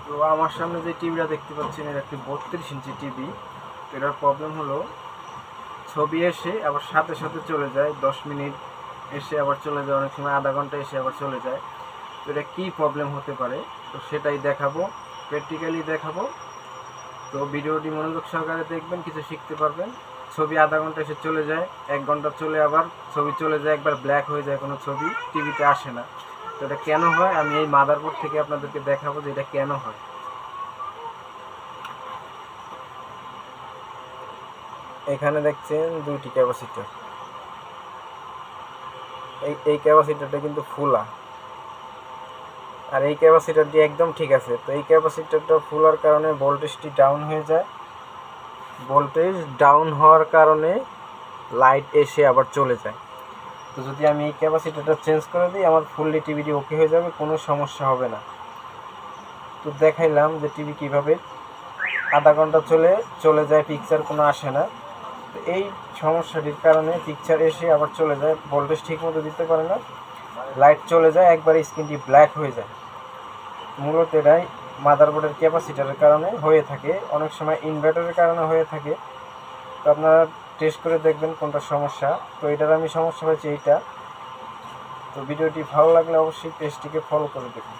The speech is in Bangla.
তো আমার সামনে যে টিভিটা দেখতে পাচ্ছেন এটা একটি 32 ইঞ্চি টিভি। তো এটার প্রবলেম হলো ছবি এসে আবার সাথে সাথে চলে যায়, 10 মিনিট এসে আবার চলে যায়, অনেক সময় আধা ঘন্টা এসে আবার চলে যায়। তো এটা কী প্রবলেম হতে পারে তো সেটাই দেখাবো, প্র্যাকটিক্যালি দেখাবো। তো ভিডিওটি মনোযোগ সহকারে দেখবেন, কিছু শিখতে পারবেন। ছবি আধা ঘন্টা এসে চলে যায়, 1 ঘন্টা চলে আবার ছবি চলে যায়, একবার ব্ল্যাক হয়ে যায়, কোনো ছবি টিভিতে আসে না। তো এটা কেন হয় আমি এই মাদারবোর্ড থেকে আপনাদেরকে দেখাবো যে এটা কেন হয়। এখানে দেখছেন 2টি ক্যাপাসিটর। এই ক্যাপাসিটরটা কিন্তু ফুলা, আর এই ক্যাপাসিটরটি একদম ঠিক আছে। তো এই ক্যাপাসিটরটা ফুলার কারণে ভোল্টেজটি ডাউন হয়ে যায়। ভোল্টেজ ডাউন হওয়ার কারণে লাইট এসে আবার চলে যায়। তো যদি আমি এই ক্যাপাসিটরটা চেঞ্জ করে দিই আমার ফুললি টিভিটি ওকে হয়ে যাবে, কোনো সমস্যা হবে না। তো দেখাইলাম যে টিভি কীভাবে আধা ঘন্টা চলে যায়, পিকচার কোনো আসে না। তো এই সমস্যাটির কারণে পিকচার এসে আবার চলে যায়, ভোল্টেজ ঠিকমতো দিতে পারে না, লাইট চলে যায়, একবার স্ক্রিনটি ব্ল্যাক হয়ে যায়। মূলত এটাই মাদারবোর্ডের ক্যাপাসিটারের কারণে হয়ে থাকে, অনেক সময় ইনভার্টারের কারণে হয়ে থাকে। তো আপনারা টেস্ট করে দেখবেন কোনটা সমস্যা। তো এটার আমি সমস্যা হয়েছে এইটা। তো ভিডিওটি ভালো লাগলে অবশ্যই পেজটিকে ফলো করে দেবেন।